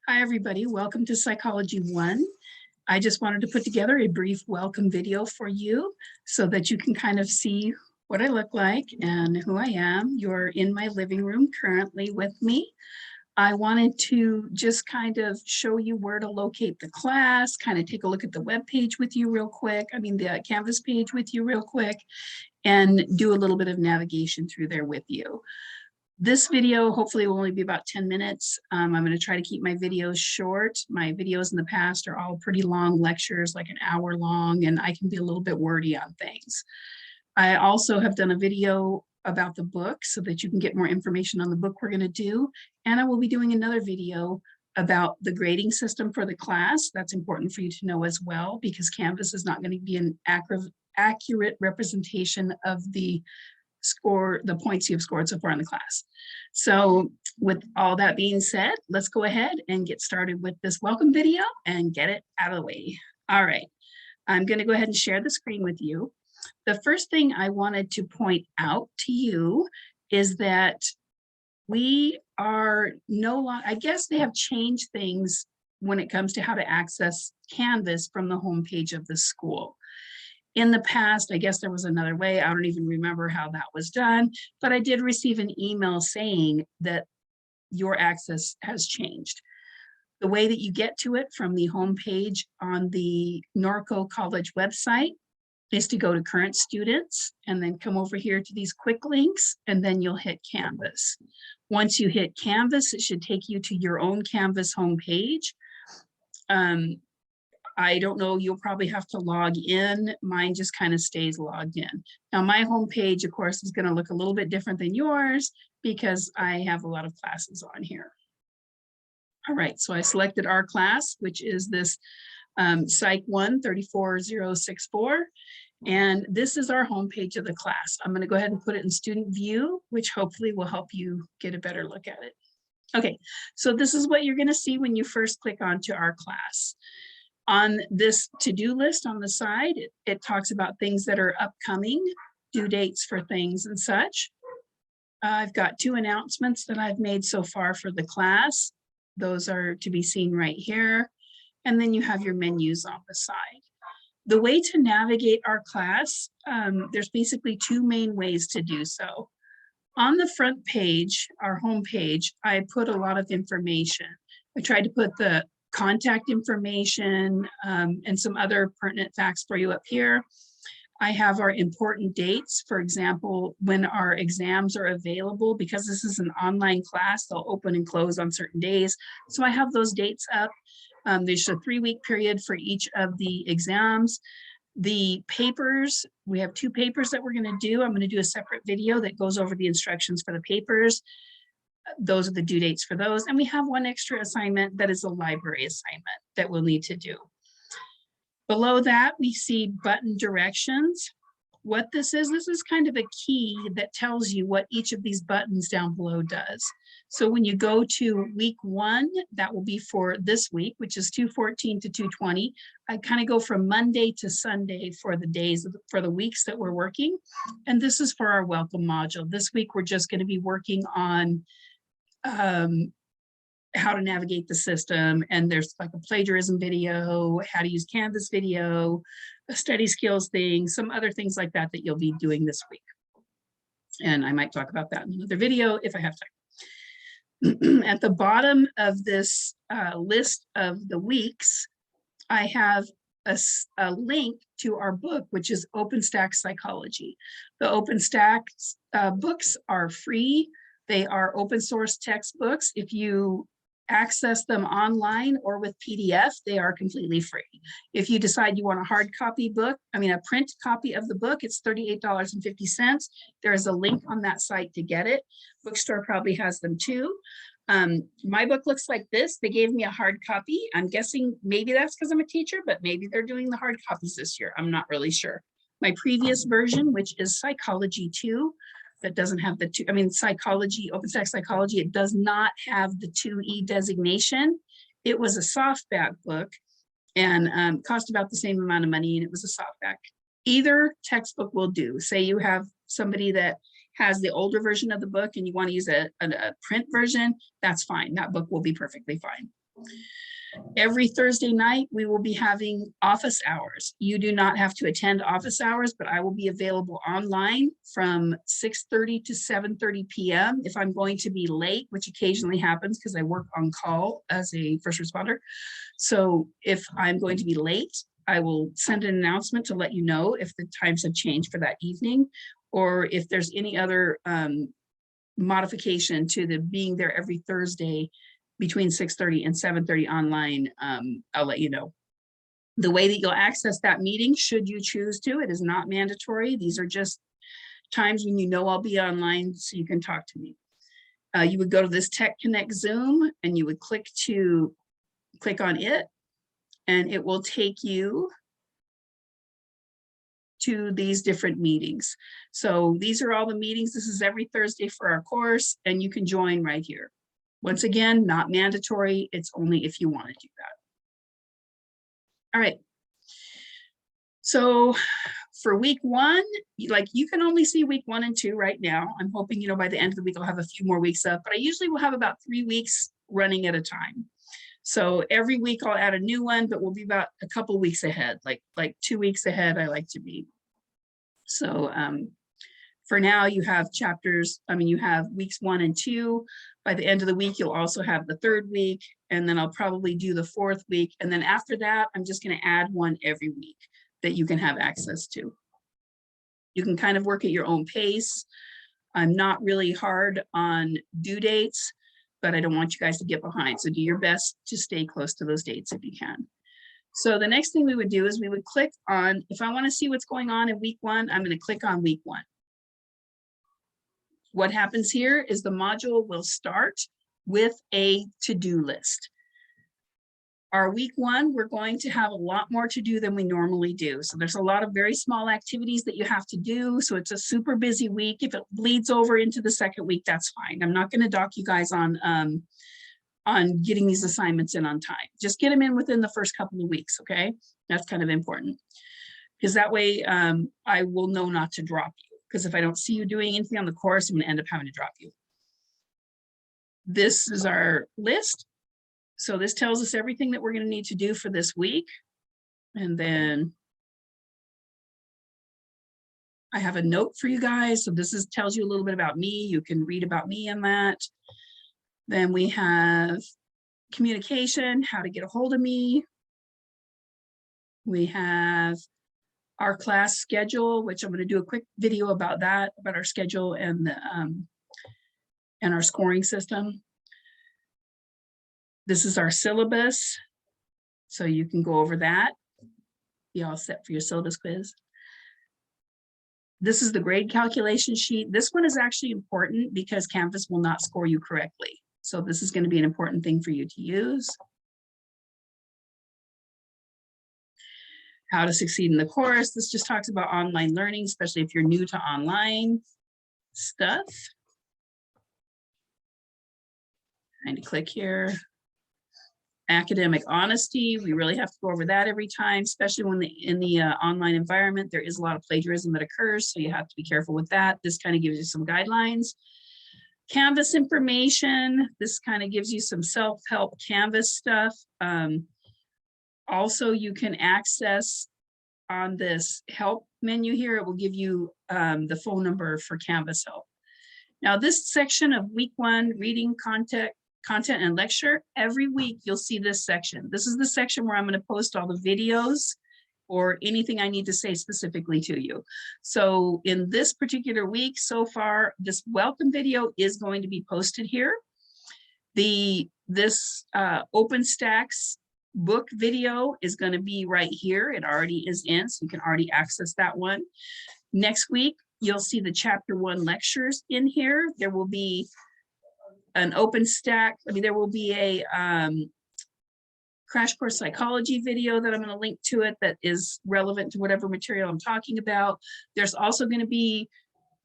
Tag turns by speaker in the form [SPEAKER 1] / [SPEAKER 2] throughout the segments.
[SPEAKER 1] Hi, everybody. Welcome to Psychology 1. I just wanted to put together a brief welcome video for you so that you can kind of see what I look like and who I am. You're in my living room currently with me. I wanted to just kind of show you where to locate the class, kind of take a look at the web page with you real quick. The Canvas page with you real quick, and do a little bit of navigation through there with you. This video hopefully will only be about 10 minutes. I'm going to try to keep my videos short. My videos in the past are all pretty long lectures, like an hour long, and I can be a little bit wordy on things. I also have done a video about the book so that you can get more information on the book we're going to do. And I will be doing another video about the grading system for the class. That's important for you to know as well, because Canvas is not going to be an accurate representation of the points you've scored so far in the class. So with all that being said, let's go ahead and get started with this welcome video and get it out of the way. All right, I'm going to go ahead and share the screen with you. The first thing I wanted to point out to you is that we are no longer, I guess they have changed things when it comes to how to access Canvas from the homepage of the school. In the past, I guess there was another way. I don't even remember how that was done, but I did receive an email saying that your access has changed. The way that you get to it from the homepage on the Norco College website is to go to current students and then come over here to these quick links, and then you'll hit Canvas. Once you hit Canvas, it should take you to your own Canvas homepage. I don't know, you'll probably have to log in. Mine just kind of stays logged in. Now my homepage, of course, is going to look a little bit different than yours because I have a lot of classes on here. All right, so I selected our class, which is this Psych-1 34064. And this is our homepage of the class. I'm going to go ahead and put it in student view, which hopefully will help you get a better look at it. Okay, so this is what you're going to see when you first click onto our class. On this to-do list on the side, it talks about things that are upcoming, due dates for things and such. I've got 2 announcements that I've made so far for the class. Those are to be seen right here. And then you have your menus on the side. The way to navigate our class, there's basically 2 main ways to do so. On the front page, our home page, I put a lot of information. I tried to put the contact information and some other pertinent facts for you up here. I have our important dates, for example, when our exams are available. Because this is an online class, they'll open and close on certain days. So I have those dates up. There's a 3-week period for each of the exams. The papers, we have 2 papers that we're going to do. I'm going to do a separate video that goes over the instructions for the papers. Those are the due dates for those. And we have 1 extra assignment that is a library assignment that we'll need to do. Below that, we see button directions. What this is kind of a key that tells you what each of these buttons down below does. So when you go to week 1, that will be for this week, which is 214 to 220. I kind of go from Monday to Sunday for the days, for the weeks that we're working. And this is for our welcome module. This week, we're just going to be working on how to navigate the system, and there's like a plagiarism video, how to use Canvas video, a study skills thing, some other things like that that you'll be doing this week. And I might talk about that in another video if I have time. At the bottom of this list of the weeks, I have a link to our book, which is Openstax Psychology. The Openstax books are free. They are open source textbooks. If you access them online or with PDF, they are completely free. If you decide you want a hard copy book, a print copy of the book, it's $38.50. There is a link on that site to get it. Bookstore probably has them too. My book looks like this. They gave me a hard copy. I'm guessing maybe that's because I'm a teacher, but maybe they're doing the hard copies this year. I'm not really sure. My previous version, which is Psychology 2, that doesn't have the 2, Psychology, Openstax Psychology, it does not have the 2E designation. It was a softback book and cost about the same amount of money, and it was a softback. Either textbook will do. Say you have somebody that has the older version of the book and you want to use a print version, that's fine. That book will be perfectly fine. Every Thursday night, we will be having office hours. You do not have to attend office hours, but I will be available online from 6:30 to 7:30 p.m. If I'm going to be late, which occasionally happens because I work on call as a first responder. So if I'm going to be late, I will send an announcement to let you know if the times have changed for that evening, or if there's any other modification to the being there every Thursday between 6:30 and 7:30 online. I'll let you know. The way that you'll access that meeting, should you choose to, it is not mandatory. These are just times when you know I'll be online so you can talk to me. You would go to this Tech Connect Zoom and you would click on it, and it will take you to these different meetings. So these are all the meetings. This is every Thursday for our course, and you can join right here. Once again, not mandatory. It's only if you want to do that. All right. So for week 1, like you can only see week 1 and 2 right now. I'm hoping, by the end of the week, I'll have a few more weeks up, but I usually will have about 3 weeks running at a time. So every week I'll add a new one, but we'll be about a couple weeks ahead, like 2 weeks ahead, I like to be. So for now you have you have weeks 1 and 2. By the end of the week, you'll also have the 3rd week, and then I'll probably do the 4th week. And then after that, I'm just going to add one every week that you can have access to. You can kind of work at your own pace. I'm not really hard on due dates, but I don't want you guys to get behind. So do your best to stay close to those dates if you can. So the next thing we would do is we would click on, if I want to see what's going on in week 1, I'm going to click on week 1. What happens here is the module will start with a to-do list. Our week 1, we're going to have a lot more to do than we normally do. So there's a lot of very small activities that you have to do. So it's a super busy week. If it bleeds over into the 2nd week, that's fine. I'm not going to dock you guys on getting these assignments in on time. Just get them in within the first couple of weeks, okay? That's kind of important. Because that way I will know not to drop you. Because if I don't see you doing anything on the course, I'm going to end up having to drop you. This is our list. So this tells us everything that we're going to need to do for this week. And then I have a note for you guys. So this tells you a little bit about me. You can read about me in that. Then we have communication, how to get a hold of me. We have our class schedule, which I'm going to do a quick video about that, about our schedule and our scoring system. This is our syllabus, so you can go over that. Be all set for your syllabus quiz. This is the grade calculation sheet. This one is actually important because Canvas will not score you correctly. So this is going to be an important thing for you to use. How to succeed in the course. This just talks about online learning, especially if you're new to online stuff. Trying to click here. Academic honesty. We really have to go over that every time, especially when in the online environment, there is a lot of plagiarism that occurs. So you have to be careful with that. This kind of gives you some guidelines. Canvas information. This kind of gives you some self-help Canvas stuff. Also, you can access on this help menu here, it will give you the phone number for Canvas help. Now, this section of week 1, reading, content and lecture, every week you'll see this section. This is the section where I'm going to post all the videos or anything I need to say specifically to you. So in this particular week so far, this welcome video is going to be posted here. This Openstax book video is going to be right here. It already is in, so you can already access that one. Next week, you'll see the chapter 1 lectures in here. There will be an Openstax. There will be a crash course psychology video that I'm going to link to it that is relevant to whatever material I'm talking about. There's also going to be,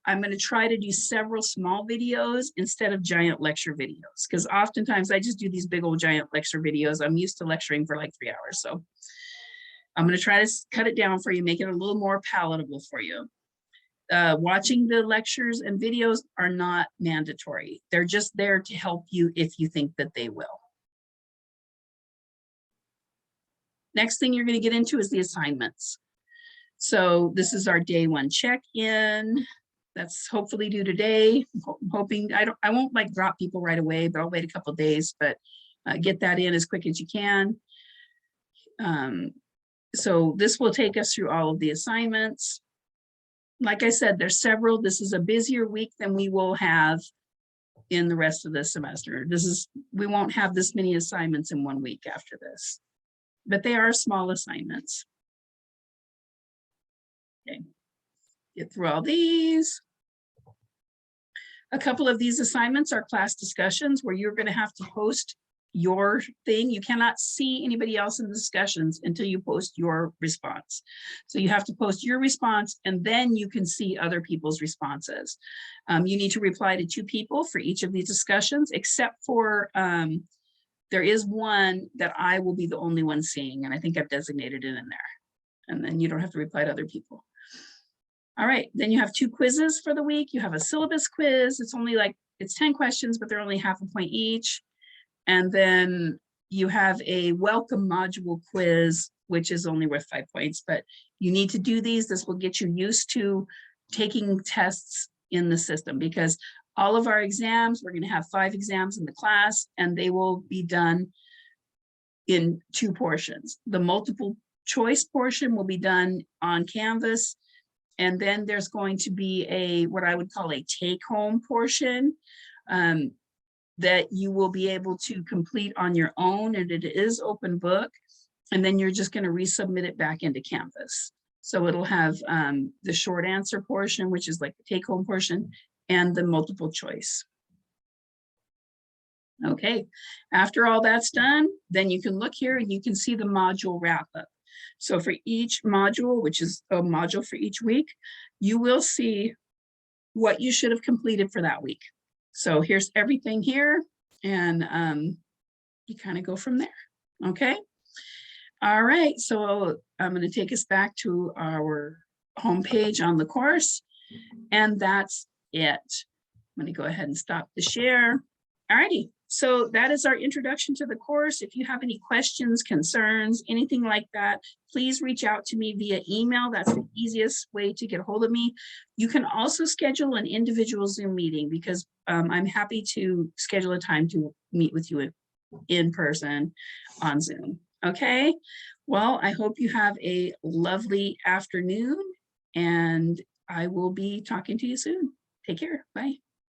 [SPEAKER 1] I'm going to try to do several small videos instead of giant lecture videos, because oftentimes I just do these big old giant lecture videos. I'm used to lecturing for like 3 hours. So I'm going to try to cut it down for you, make it a little more palatable for you. Watching the lectures and videos are not mandatory. They're just there to help you if you think that they will. Next thing you're going to get into is the assignments. So this is our day 1 check-in. That's hopefully due today. I'm hoping I won't like drop people right away, but I'll wait a couple days, but get that in as quick as you can. So this will take us through all of the assignments. Like I said, there's several. This is a busier week than we will have in the rest of the semester. We won't have this many assignments in 1 week after this, but they are small assignments. Okay, get through all these. A couple of these assignments are class discussions where you're going to have to post your thing. You cannot see anybody else in the discussions until you post your response. So you have to post your response and then you can see other people's responses. You need to reply to 2 people for each of these discussions, except for there is one that I will be the only one seeing, and I think I've designated it in there. And then you don't have to reply to other people. All right, then you have 2 quizzes for the week. You have a syllabus quiz. It's 10 questions, but they're only half a point each. And then you have a welcome module quiz, which is only worth 5 points, but you need to do these. This will get you used to taking tests in the system, because all of our exams, we're going to have 5 exams in the class, and they will be done in 2 portions. The multiple choice portion will be done on Canvas, and then there's going to be what I would call a take-home portion that you will be able to complete on your own, and it is open book, and then you're just going to resubmit it back into Canvas. So it'll have the short answer portion, which is like the take-home portion, and the multiple choice. Okay, after all that's done, then you can look here and you can see the module wrap up. So for each module, which is a module for each week, you will see what you should have completed for that week. So here's everything here, and you kind of go from there. Okay. All right. So I'm going to take us back to our homepage on the course, and that's it. I'm going to go ahead and stop the share. All righty. So that is our introduction to the course. If you have any questions, concerns, anything like that, please reach out to me via email. That's the easiest way to get a hold of me. You can also schedule an individual Zoom meeting, because I'm happy to schedule a time to meet with you in person on Zoom. Okay. Well, I hope you have a lovely afternoon, and I will be talking to you soon. Take care. Bye.